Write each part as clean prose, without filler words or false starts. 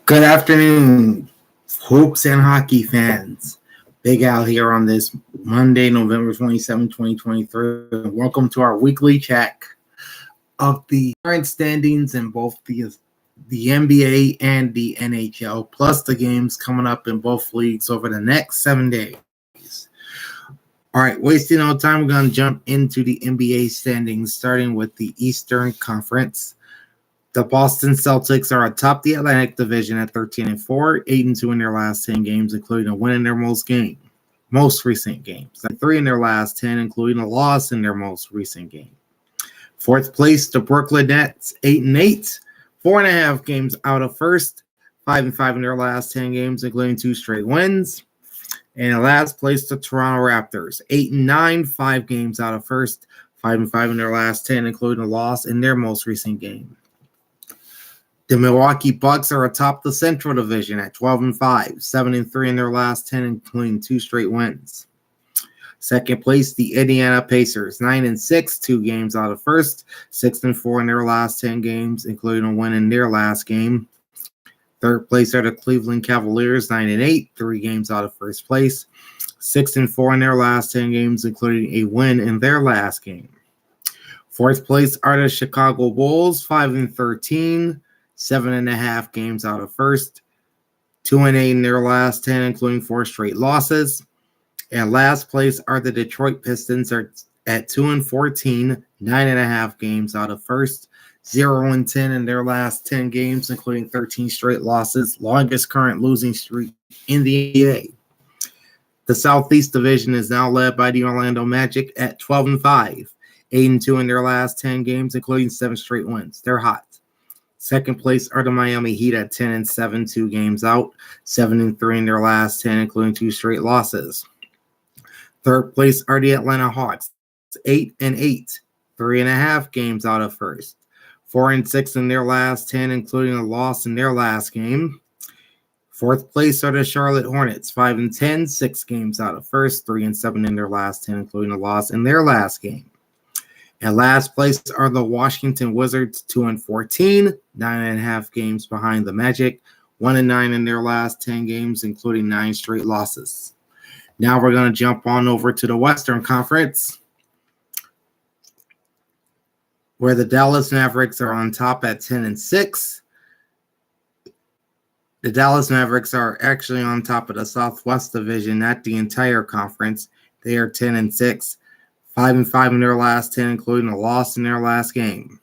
Good afternoon, hoops and hockey fans. Big Al here on this Monday, November 27, 2023. Welcome to our weekly check of the current standings in both the NBA and the NHL, plus the games coming up in both leagues over the next 7 days. All right, wasting no time, we're going to jump into the NBA standings, starting with the Eastern Conference. The Boston Celtics are atop the Atlantic Division at 13-4, 8-2 in their last 10 games, including a win in their most recent games. 3 in their last 10, including a loss in their most recent game. Fourth place, the Brooklyn Nets, 8-8, 4.5 games out of first, 5-5 in their last 10 games, including 2 straight wins. And in last place, the Toronto Raptors, 8-9, 5 games out of first, 5-5 in their last 10, including a loss in their most recent game. The Milwaukee Bucks are atop the Central Division at 12-5, 7-3 in their last 10, including 2 straight wins. Second place, the Indiana Pacers, 9-6, 2 games out of first, 6-4 in their last 10 games, including a win in their last game. Third place are the Cleveland Cavaliers, 9-8, 3 games out of first place, 6-4 in their last 10 games, including a win in their last game. Fourth place are the Chicago Bulls, 5-13, 7.5 games out of first, 2-8 in their last 10, including 4 straight losses. And last place are the Detroit Pistons at 2-14, 9.5 games out of first, 0-10 in their last 10 games, including 13 straight losses, longest current losing streak in the NBA. The Southeast Division is now led by the Orlando Magic at 12-5, 8-2 in their last 10 games, including 7 straight wins. They're hot. Second place are the Miami Heat at 10-7, 2 games out, 7-3 in their last 10, including 2 straight losses. Third place are the Atlanta Hawks, 8-8, 3.5 games out of first, 4-6 in their last 10, including a loss in their last game. Fourth place are the Charlotte Hornets, 5-10, 6 games out of first, 3-7 in their last 10, including a loss in their last game. And last place are the Washington Wizards, 2-14, 9.5 games behind the Magic, 1-9 in their last 10 games, including 9 straight losses. Now we're going to jump on over to the Western Conference, where the Dallas Mavericks are on top at 10-6. The Dallas Mavericks are actually on top of the Southwest Division, not the entire conference. They are 10-6. 5-5 in their last 10, including a loss in their last game.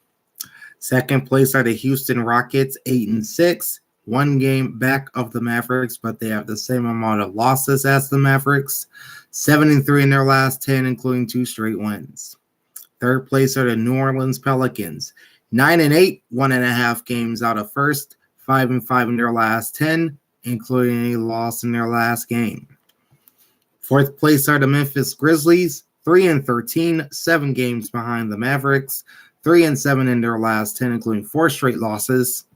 Second place are the Houston Rockets, 8-6, 1 game back of the Mavericks, but they have the same amount of losses as the Mavericks. 7-3 in their last 10, including 2 straight wins. Third place are the New Orleans Pelicans, 9-8, 1.5 games out of first, 5-5 in their last 10, including a loss in their last game. Fourth place are the Memphis Grizzlies, 3-13, 7 games behind the Mavericks, 3-7 in their last 10, including 4 straight losses.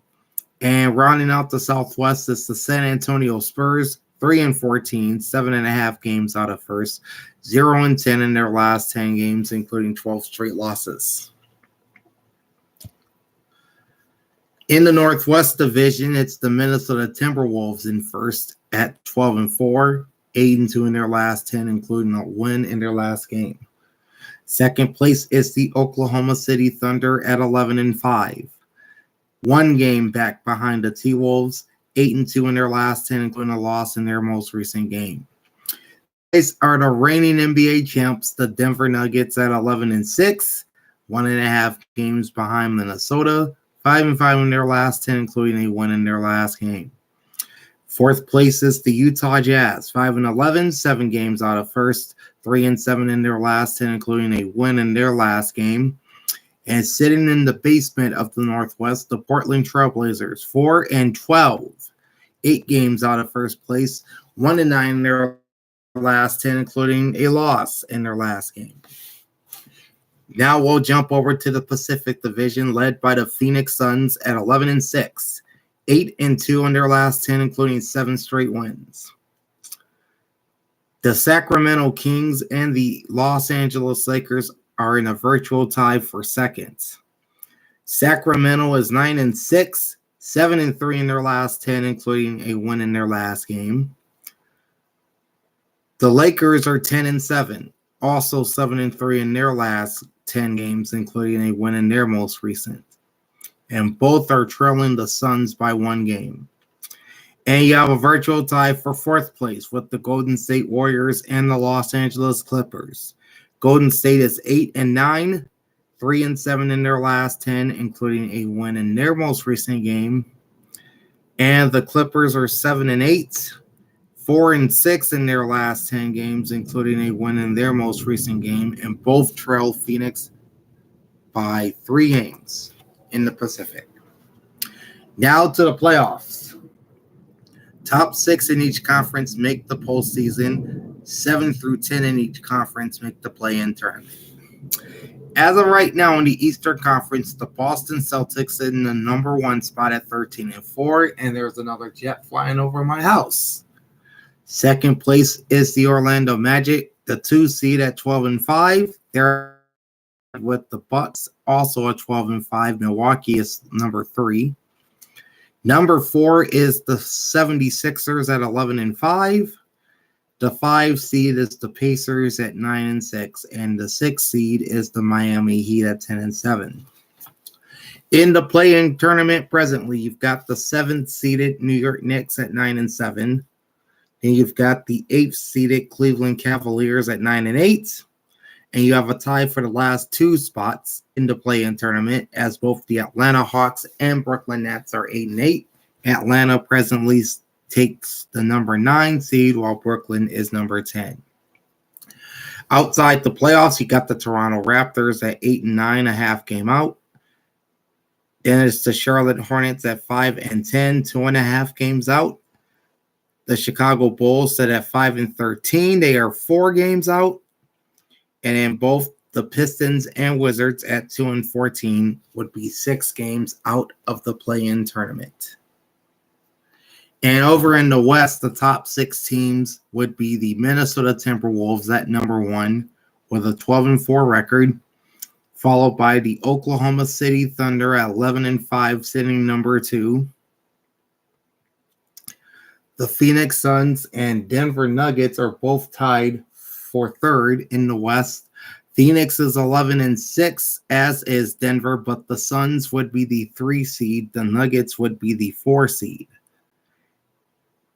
And rounding out the Southwest is the San Antonio Spurs, 3-14, 7.5 games out of first, 0-10 in their last 10 games, including 12 straight losses. In the Northwest Division, it's the Minnesota Timberwolves in first at 12-4. 8-2 in their last 10, including a win in their last game. Second place is the Oklahoma City Thunder at 11-5. 1 game back behind the T-Wolves, 8-2 in their last 10, including a loss in their most recent game. These are the reigning NBA champs, the Denver Nuggets at 11-6, 1.5 games behind Minnesota, 5-5 in their last 10, including a win in their last game. Fourth place is the Utah Jazz, 5-11, 7 games out of first, 3-7 in their last 10, including a win in their last game. And sitting in the basement of the Northwest, the Portland Trailblazers, 4-12, 8 games out of first place, 1-9 in their last 10, including a loss in their last game. Now we'll jump over to the Pacific Division, led by the Phoenix Suns at 11-6. 8-2 in their last 10, including 7 straight wins. The Sacramento Kings and the Los Angeles Lakers are in a virtual tie for second. Sacramento is 9-6, 7-3 in their last 10, including a win in their last game. The Lakers are 10-7, also 7-3 in their last 10 games, including a win in their most recent. And both are trailing the Suns by 1 game. And you have a virtual tie for 4th place with the Golden State Warriors and the Los Angeles Clippers. Golden State is 8-9, 3-7 in their last 10, including a win in their most recent game. And the Clippers are 7-8, 4-6 in their last 10 games, including a win in their most recent game, and both trail Phoenix by 3 games in the Pacific. Now to the playoffs. Top 6 in each conference make the postseason. 7 through 10 in each conference make the play-in tournament. As of right now in the Eastern Conference, the Boston Celtics in the number 1 spot at 13-4, and there's another jet flying over my house. Second place is the Orlando Magic, the 2 seed at 12-5. They're with the Bucks, also at 12-5. Milwaukee is number 3. Number 4 is the 76ers at 11-5. The 5 seed is the Pacers at 9-6, and the 6 seed is the Miami Heat at 10-7. In the play-in tournament presently, you've got the 7th seeded New York Knicks at 9-7. Then you've got the 8th seeded Cleveland Cavaliers at 9-8. And you have a tie for the last 2 spots in the play-in tournament, as both the Atlanta Hawks and Brooklyn Nets are 8-8. Atlanta presently takes the number 9 seed, while Brooklyn is number 10. Outside the playoffs, you got the Toronto Raptors at 8-9, a half game out. Then it's the Charlotte Hornets at 5-10, 2.5 games out. The Chicago Bulls sit at 5-13, they are 4 games out. And then both the Pistons and Wizards at 2-14 would be 6 games out of the play-in tournament. And over in the West, the top 6 teams would be the Minnesota Timberwolves at number 1 with a 12-4 record, followed by the Oklahoma City Thunder at 11-5, sitting number 2. The Phoenix Suns and Denver Nuggets are both tied for 3rd in the West. Phoenix is 11-6, as is Denver, but the Suns would be the 3 seed. The Nuggets would be the 4 seed.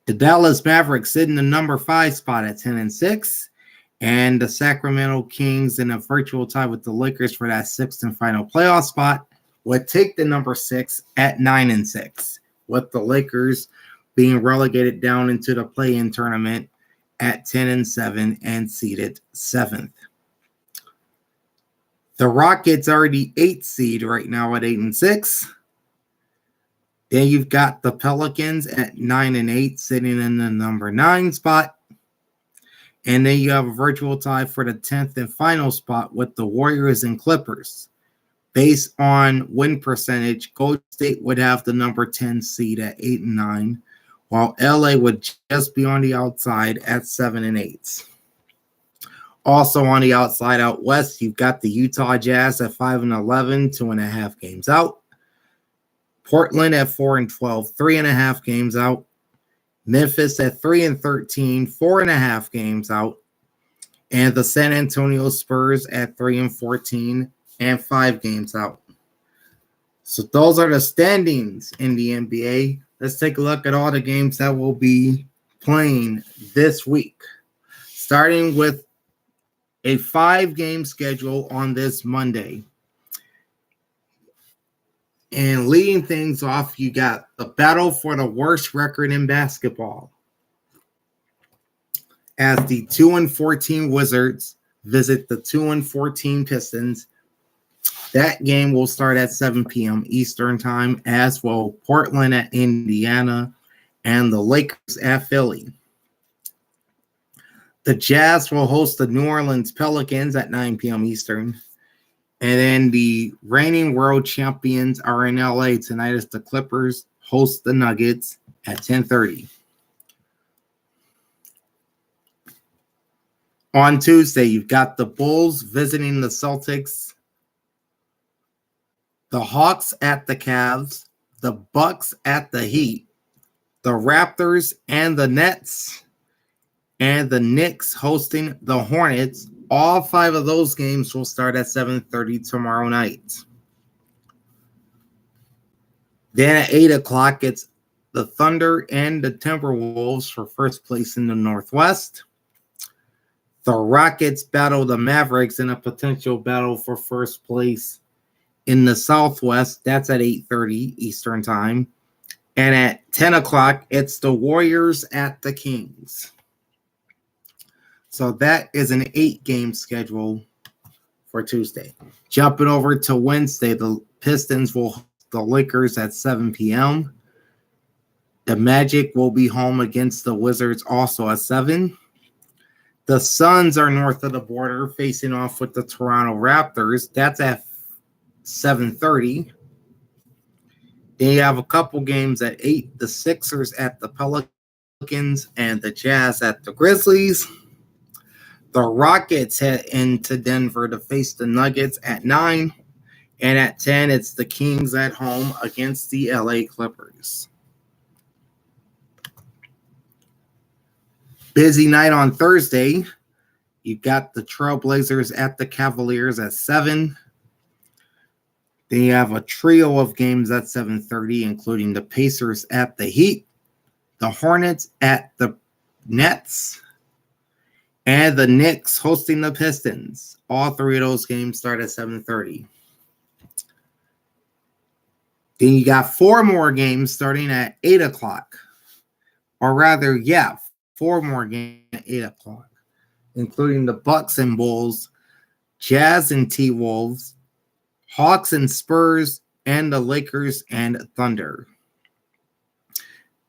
The Dallas Mavericks sit in the number 5 spot at 10-6, and the Sacramento Kings in a virtual tie with the Lakers for that 6th and final playoff spot would take the number 6 at 9-6, with the Lakers being relegated down into the play-in tournament at 10-7 and seeded 7th. The Rockets are the 8th seed right now at 8-6. Then you've got the Pelicans at 9-8, sitting in the number 9 spot. And then you have a virtual tie for the 10th and final spot with the Warriors and Clippers. Based on win percentage, Golden State would have the number 10 seed at 8-9, while LA would just be on the outside at 7-8. Also on the outside out west, you've got the Utah Jazz at 5-11, 2.5 games out. Portland at 4-12, 3.5 games out. Memphis at 3-13, 4.5 games out. And the San Antonio Spurs at 3-14 and 5 games out. So those are the standings in the NBA. Let's take a look at all the games that will be playing this week. Starting with a 5-game schedule on this Monday. And leading things off, you got the battle for the worst record in basketball, as the 2-14 Wizards visit the 2-14 Pistons. That game will start at 7 p.m. Eastern time, as will Portland at Indiana and the Lakers at Philly. The Jazz will host the New Orleans Pelicans at 9 p.m. Eastern. And then the reigning world champions are in LA tonight as the Clippers host the Nuggets at 10:30. On Tuesday, you've got the Bulls visiting the Celtics, the Hawks at the Cavs, the Bucks at the Heat, the Raptors and the Nets, and the Knicks hosting the Hornets. All 5 of those games will start at 7:30 tomorrow night. Then at 8 o'clock, it's the Thunder and the Timberwolves for first place in the Northwest. The Rockets battle the Mavericks in a potential battle for first place in the Southwest. That's at 8:30 Eastern Time. And at 10 o'clock, it's the Warriors at the Kings. So that is an 8-game schedule for Tuesday. Jumping over to Wednesday, the Pistons will host the Lakers at 7 p.m. The Magic will be home against the Wizards also at 7. The Suns are north of the border, facing off with the Toronto Raptors. That's at 7:30. Then you have a couple games at 8. The Sixers at the Pelicans and the Jazz at the Grizzlies. The Rockets head into Denver to face the Nuggets at 9. And at 10, it's the Kings at home against the LA Clippers. Busy night on Thursday. You've got the Trailblazers at the Cavaliers at 7. Then you have a trio of games at 7:30, including the Pacers at the Heat, the Hornets at the Nets, and the Knicks hosting the Pistons. All 3 of those games start at 7:30. Then you got 4 more games starting at 8 o'clock. Or rather, 4 more games at 8 o'clock, including the Bucks and Bulls, Jazz and T-Wolves, Hawks and Spurs, and the Lakers and Thunder.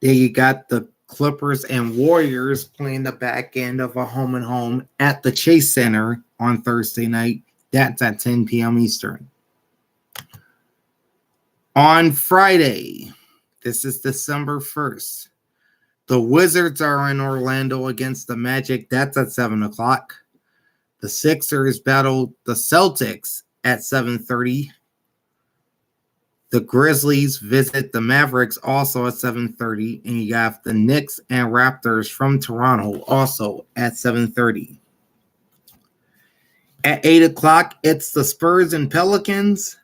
Then you got the Clippers and Warriors playing the back end of a home-and-home at the Chase Center on Thursday night. That's at 10 p.m. Eastern. On Friday, this is December 1st, the Wizards are in Orlando against the Magic. That's at 7 o'clock. The Sixers battle the Celtics at 7:30. The Grizzlies visit the Mavericks also at 7:30. And you have the Knicks and Raptors from Toronto also at 7:30. At 8 o'clock, it's the Spurs and Pelicans.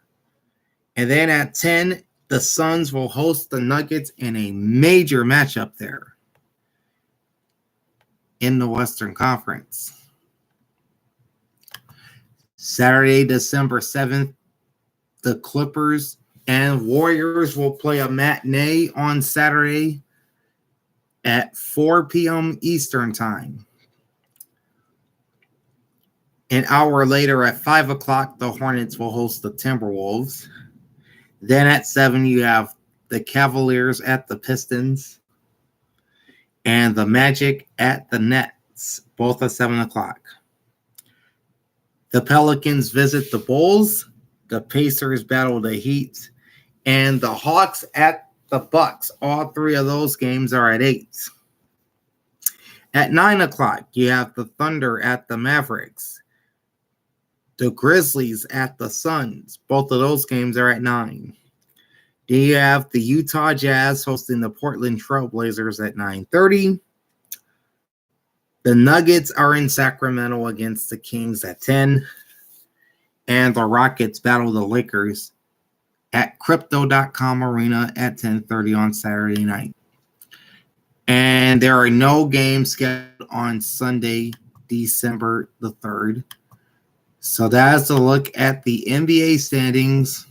And then at 10, the Suns will host the Nuggets in a major matchup there in the Western Conference. Saturday, December 7th, the Clippers and Warriors will play a matinee on Saturday at 4 p.m. Eastern Time. An hour later at 5 o'clock, the Hornets will host the Timberwolves. Then at 7, you have the Cavaliers at the Pistons and the Magic at the Nets, both at 7 o'clock. The Pelicans visit the Bulls, the Pacers battle the Heat, and the Hawks at the Bucks. All 3 of those games are at 8. At 9 o'clock, you have the Thunder at the Mavericks, the Grizzlies at the Suns. Both of those games are at 9. Then you have the Utah Jazz hosting the Portland Trailblazers at 9:30. The Nuggets are in Sacramento against the Kings at 10. And the Rockets battle the Lakers at Crypto.com Arena at 10:30 on Saturday night. And there are no games scheduled on Sunday, December the 3rd. So that's a look at the NBA standings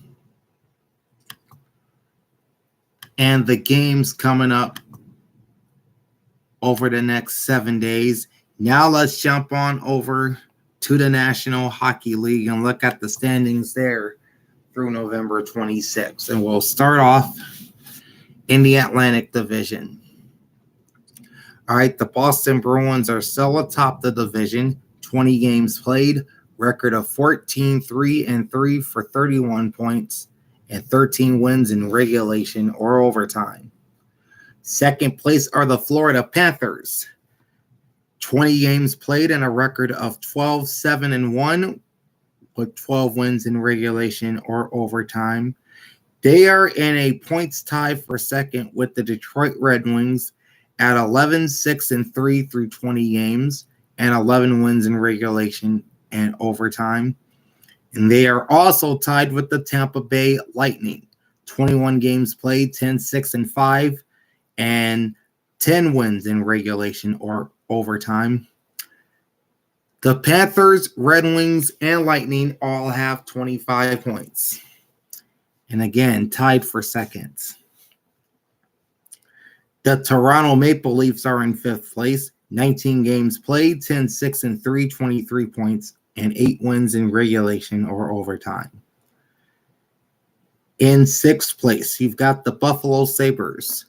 and the games coming up over the next 7 days. Now let's jump on over to the National Hockey League and look at the standings there through November 26th. And we'll start off in the Atlantic Division. All right, the Boston Bruins are still atop the division, 20 games played, record of 14-3-3 for 31 points and 13 wins in regulation or overtime. Second place are the Florida Panthers, 20 games played and a record of 12-7-1 with 12 wins in regulation or overtime. They are in a points tie for second with the Detroit Red Wings at 11-6-3 through 20 games and 11 wins in regulation and overtime. And they are also tied with the Tampa Bay Lightning, 21 games played, 10-6-5, and 10 wins in regulation or overtime. The Panthers, Red Wings, and Lightning all have 25 points. And again, tied for second. The Toronto Maple Leafs are in fifth place, 19 games played, 10-6-3, 23 points, and 8 wins in regulation or overtime. In sixth place, you've got the Buffalo Sabres,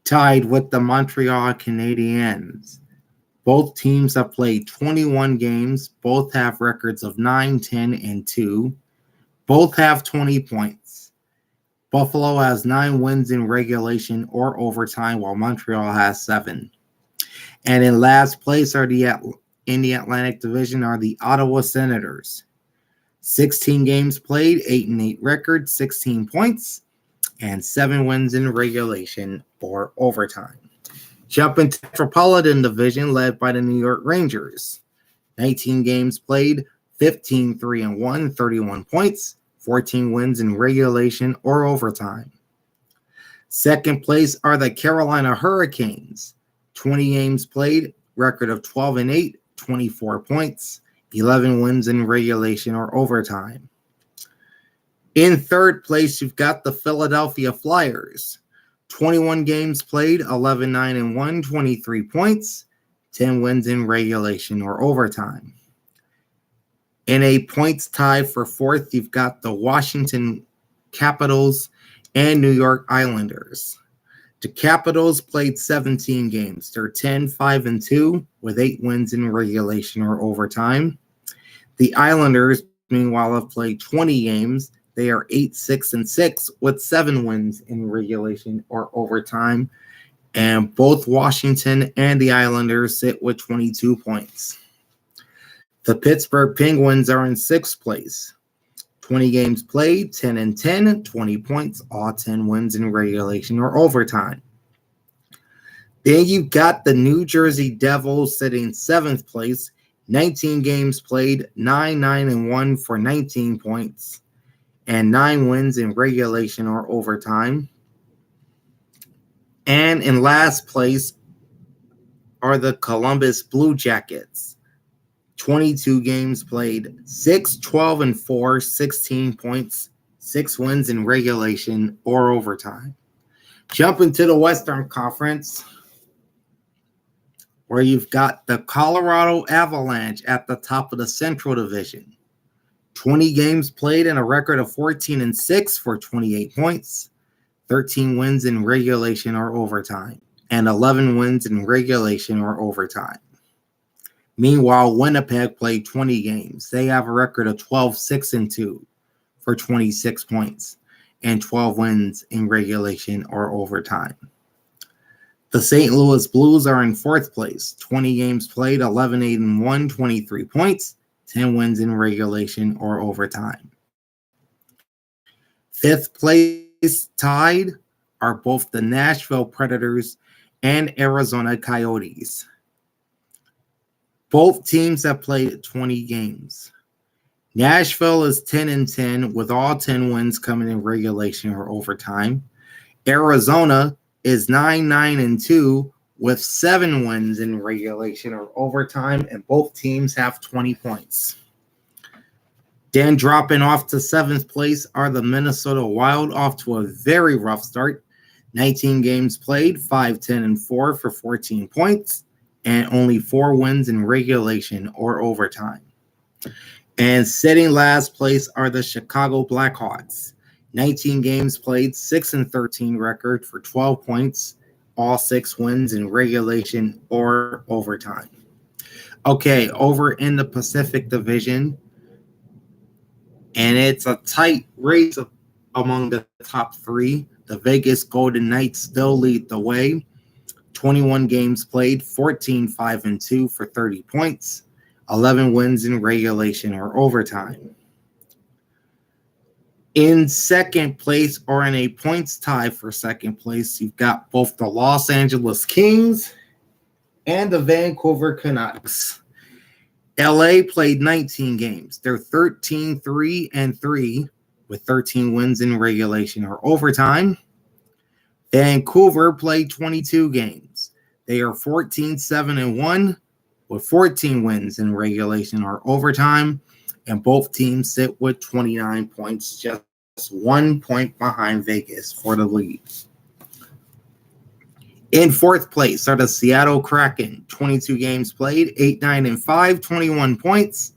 tied with the Montreal Canadiens. Both teams have played 21 games. Both have records of 9, 10, and 2. Both have 20 points. Buffalo has 9 wins in regulation or overtime, while Montreal has 7. And in last place in the Atlantic Division are the Ottawa Senators. 16 games played, 8-8 record, 16 points, and 7 wins in regulation or overtime. Jumping to the Metropolitan Division, led by the New York Rangers. 19 games played, 15-3-1, 31 points, 14 wins in regulation or overtime. Second place are the Carolina Hurricanes. 20 games played, record of 12-8, 24 points, 11 wins in regulation or overtime. In third place, you've got the Philadelphia Flyers. 21 games played, 11-9-1, 23 points, 10 wins in regulation or overtime. In a points tie for fourth, you've got the Washington Capitals and New York Islanders. The Capitals played 17 games. They're 10-5-2 with 8 wins in regulation or overtime. The Islanders, meanwhile, have played 20 games. They are 8-6-6 with 7 wins in regulation or overtime. And both Washington and the Islanders sit with 22 points. The Pittsburgh Penguins are in sixth place. 20 games played, 10-10, 20 points, all 10 wins in regulation or overtime. Then you've got the New Jersey Devils sitting seventh place. 19 games played, 9-9-1 for 19 points, and 9 wins in regulation or overtime. And in last place are the Columbus Blue Jackets. 22 games played, 6-12-4, 16 points, 6 wins in regulation or overtime. Jumping to the Western Conference, where you've got the Colorado Avalanche at the top of the Central Division. 20 games played and a record of 14-6 for 28 points, 13 wins in regulation or overtime, and 11 wins in regulation or overtime. Meanwhile, Winnipeg played 20 games. They have a record of 12-6-2 for 26 points and 12 wins in regulation or overtime. The St. Louis Blues are in fourth place. 20 games played, 11-8-1, 23 points, 10 wins in regulation or overtime. Fifth place tied are both the Nashville Predators and Arizona Coyotes. Both teams have played 20 games. Nashville is 10-10 with all 10 wins coming in regulation or overtime. Arizona is 9-9-2 with 7 wins in regulation or overtime, and both teams have 20 points. Then dropping off to seventh place are the Minnesota Wild, off to a very rough start. 19 games played, 5-10-4 for 14 points, and only 4 wins in regulation or overtime. And sitting last place are the Chicago Blackhawks. 19 games played, 6-13 record for 12 points, all 6 wins in regulation or overtime. Okay, over in the Pacific Division, and it's a tight race among the top 3. The Vegas Golden Knights still lead the way. 21 games played, 14-5-2 for 30 points, 11 wins in regulation or overtime. In second place, or in a points tie for second place, you've got both the Los Angeles Kings and the Vancouver Canucks. LA played 19 games. They're 13-3-3 with 13 wins in regulation or overtime. Vancouver played 22 games. They are 14-7-1 with 14 wins in regulation or overtime. And both teams sit with 29 points, just 1 point behind Vegas for the lead. In fourth place are the Seattle Kraken, 22 games played, 8-9-5, 21 points,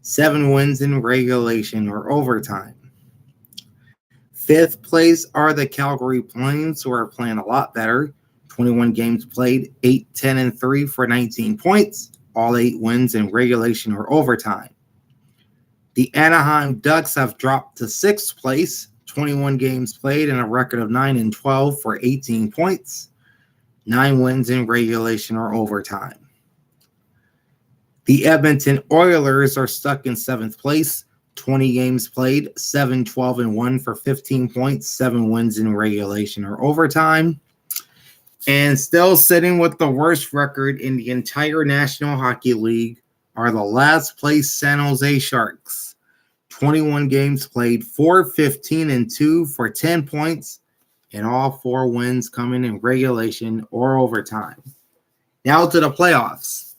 7 wins in regulation or overtime. Fifth place are the Calgary Flames, who are playing a lot better, 21 games played, 8-10-3 for 19 points, all 8 wins in regulation or overtime. The Anaheim Ducks have dropped to sixth place, 21 games played and a record of 9-12 for 18 points, 9 wins in regulation or overtime. The Edmonton Oilers are stuck in seventh place, 20 games played, 7-12-1 for 15 points, 7 wins in regulation or overtime. And still sitting with the worst record in the entire National Hockey League are the last place San Jose Sharks. 21 games played, 4-15-2 for 10 points, and all 4 wins coming in regulation or overtime. Now to the playoffs.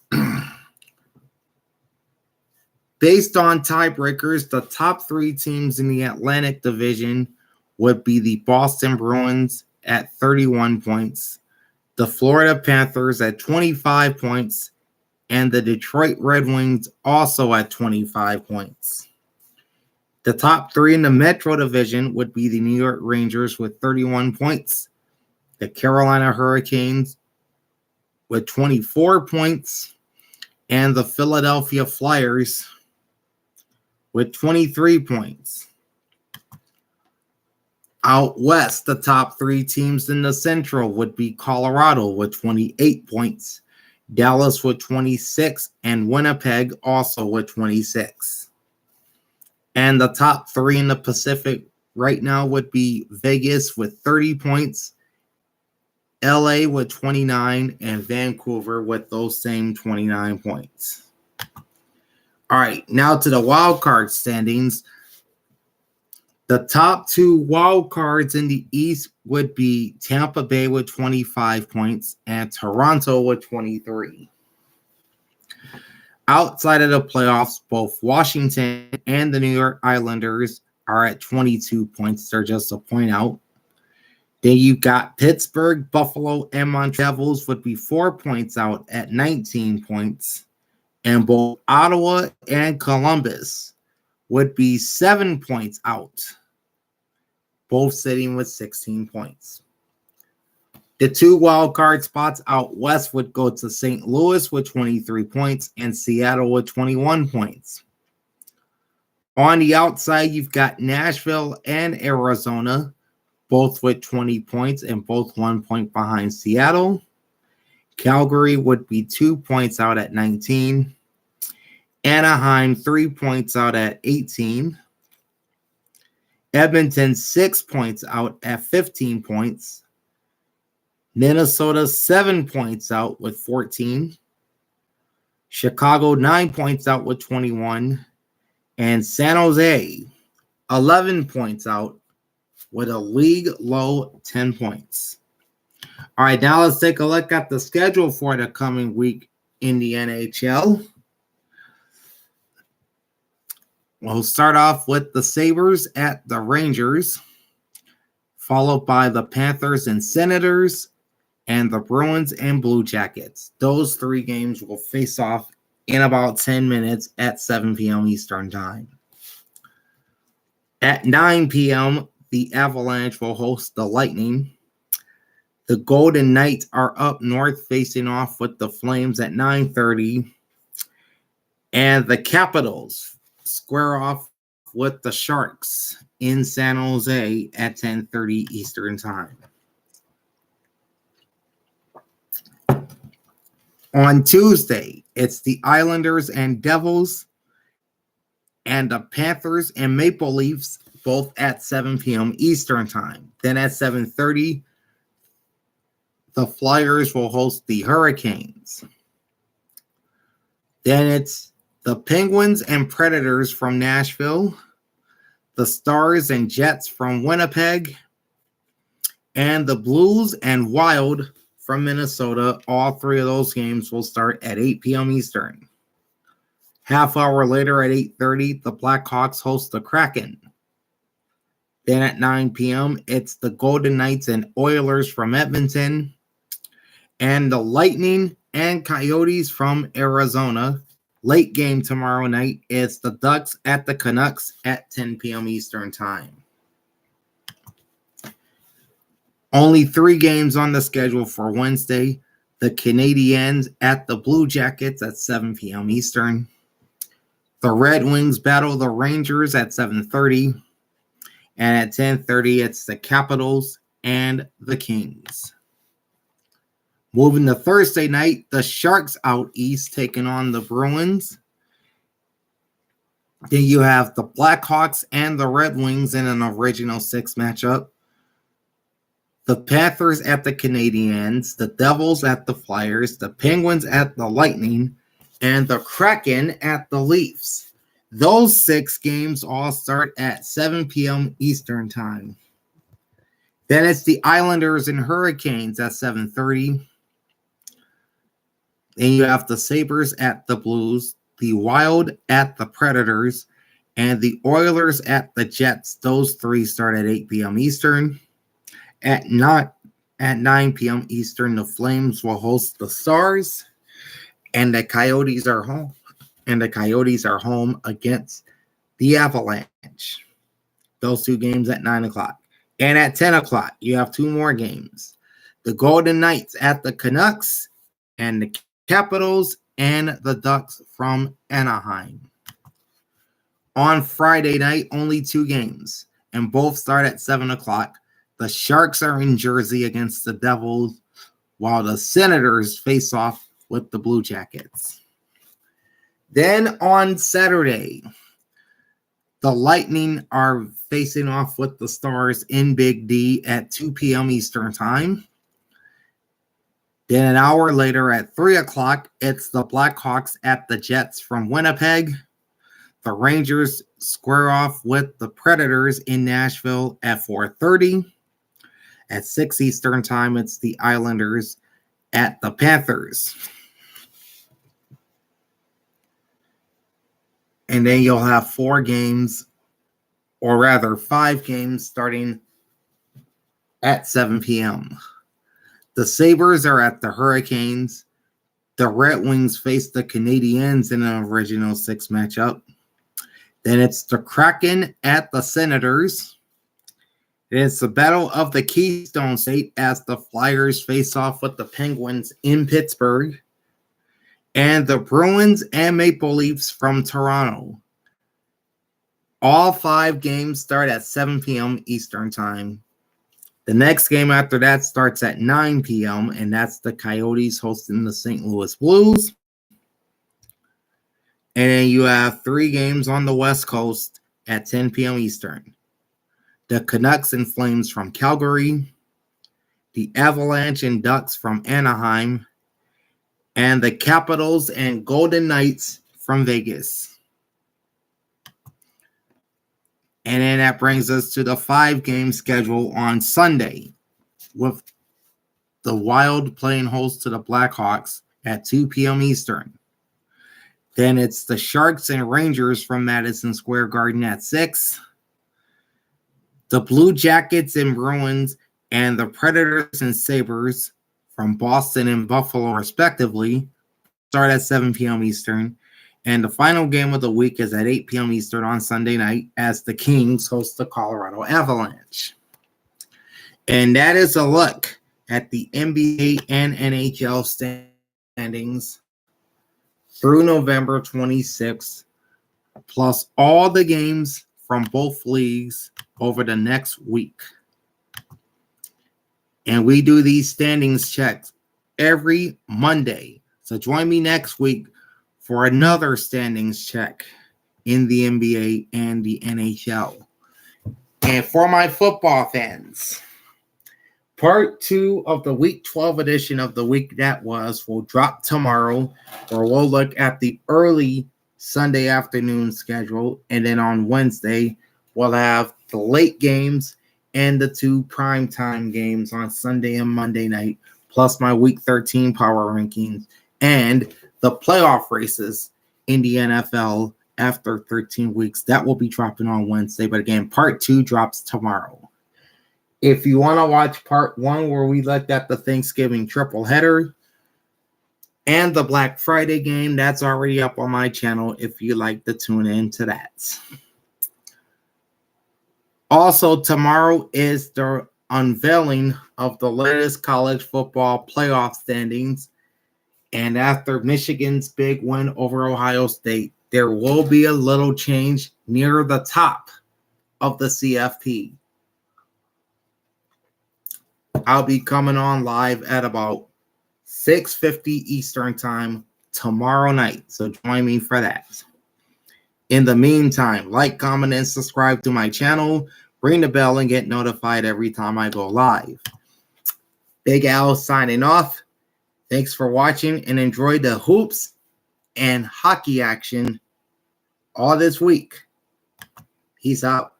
Based on tiebreakers, the top 3 teams in the Atlantic Division would be the Boston Bruins at 31 points, the Florida Panthers at 25 points, and the Detroit Red Wings also at 25 points. The top 3 in the Metro Division would be the New York Rangers with 31 points, the Carolina Hurricanes with 24 points, and the Philadelphia Flyers with 23 points. Out west, the top 3 teams in the Central would be Colorado with 28 points, Dallas with 26, and Winnipeg also with 26. And the top 3 in the Pacific right now would be Vegas with 30 points, LA with 29, and Vancouver with those same 29 points. All right, now to the wild card standings. The top 2 wild cards in the East would be Tampa Bay with 25 points and Toronto with 23. Outside of the playoffs, both Washington and the New York Islanders are at 22 points. They're just a point out. Then you've got Pittsburgh, Buffalo, and Montreal Devils would be 4 points out at 19 points. And both Ottawa and Columbus would be 7 points out, both sitting with 16 points. The 2 wild card spots out west would go to St. Louis with 23 points and Seattle with 21 points. On the outside, you've got Nashville and Arizona, both with 20 points and both 1 point behind Seattle. Calgary would be 2 points out at 19. Anaheim, 3 points out at 18. Edmonton, 6 points out at 15 points. Minnesota, 7 points out with 14. Chicago, 9 points out with 21. And San Jose, 11 points out with a league low 10 points. All right, now let's take a look at the schedule for the coming week in the NHL. We'll start off with the Sabres at the Rangers, followed by the Panthers and Senators, and the Bruins and Blue Jackets. Those 3 games will face off in about 10 minutes at 7 p.m. Eastern Time. At 9 p.m., the Avalanche will host the Lightning. The Golden Knights are up north facing off with the Flames at 9:30. And the Capitals square off with the Sharks in San Jose at 10:30 Eastern Time. On Tuesday, it's the Islanders and Devils, and the Panthers and Maple Leafs both at 7 p.m. Eastern time. Then at 7:30, the Flyers will host the Hurricanes. Then it's the Penguins and Predators from Nashville, the Stars and Jets from Winnipeg, and the Blues and Wild from Minnesota. All three of those games will start at 8 p.m. Eastern. Half hour later at 8:30, the Blackhawks host the Kraken. Then at 9 p.m., it's the Golden Knights and Oilers from Edmonton, and the Lightning and Coyotes from Arizona. Late game tomorrow night is the Ducks at the Canucks at 10 p.m. Eastern time. Only 3 games on the schedule for Wednesday. The Canadiens at the Blue Jackets at 7 p.m. Eastern. The Red Wings battle the Rangers at 7:30. And at 10:30, it's the Capitals and the Kings. Moving to Thursday night, the Sharks out east taking on the Bruins. Then you have the Blackhawks and the Red Wings in an original 6 matchup. The Panthers at the Canadiens, the Devils at the Flyers, the Penguins at the Lightning, and the Kraken at the Leafs. Those 6 games all start at 7 p.m. Eastern time. Then it's the Islanders and Hurricanes at 7:30. Then you have the Sabres at the Blues, the Wild at the Predators, and the Oilers at the Jets. Those 3 start at 8 p.m. Eastern. At 9 p.m. Eastern, the Flames will host the Stars, and the Coyotes are home. Against the Avalanche. Those 2 games at 9 o'clock. And at 10 o'clock, you have 2 more games. The Golden Knights at the Canucks, and the Capitals and the Ducks from Anaheim. On Friday night, only 2 games, and both start at 7 o'clock. The Sharks are in Jersey against the Devils, while the Senators face off with the Blue Jackets. Then on Saturday, the Lightning are facing off with the Stars in Big D at 2 p.m. Eastern time. Then an hour later at 3 o'clock, it's the Blackhawks at the Jets from Winnipeg. The Rangers square off with the Predators in Nashville at 4:30. At 6 Eastern time, it's the Islanders at the Panthers. And then you'll have 5 games starting at 7 p.m. The Sabres are at the Hurricanes. The Red Wings face the Canadiens in an original 6 matchup. Then it's the Kraken at the Senators. It's the Battle of the Keystone State as the Flyers face off with the Penguins in Pittsburgh. And the Bruins and Maple Leafs from Toronto. All 5 games start at 7 p.m. Eastern time. The next game after that starts at 9 p.m., and that's the Coyotes hosting the St. Louis Blues. And then you have 3 games on the West Coast at 10 p.m. Eastern. The Canucks and Flames from Calgary, the Avalanche and Ducks from Anaheim, and the Capitals and Golden Knights from Vegas. And then that brings us to the 5-game schedule on Sunday, with the Wild playing host to the Blackhawks at 2 p.m. Eastern. Then it's the Sharks and Rangers from Madison Square Garden at 6. The Blue Jackets and Bruins and the Predators and Sabres from Boston and Buffalo, respectively, start at 7 p.m. Eastern. And the final game of the week is at 8 p.m. Eastern on Sunday night as the Kings host the Colorado Avalanche. And that is a look at the NBA and NHL standings through November 26th, plus all the games from both leagues over the next week. And we do these standings checks every Monday. So join me next week for another standings check in the NBA and the NHL. And for my football fans, part 2 of the Week 12 edition of the week that was will drop tomorrow, where we'll look at the early Sunday afternoon schedule. And then on Wednesday, we'll have the late games and the 2 primetime games on Sunday and Monday night, plus my Week 13 power rankings and the playoff races in the NFL after 13 weeks. That will be dropping on Wednesday. But again, part 2 drops tomorrow. If you want to watch part 1, where we looked at the Thanksgiving triple header and the Black Friday game, that's already up on my channel if you like to tune in to that. Also, tomorrow is the unveiling of the latest college football playoff standings. And after Michigan's big win over Ohio State, there will be a little change near the top of the CFP. I'll be coming on live at about 6:50 Eastern time tomorrow night, so join me for that. In the meantime, like, comment, and subscribe to my channel. Ring the bell and get notified every time I go live. Big Al signing off. Thanks for watching, and enjoy the hoops and hockey action all this week. Peace out.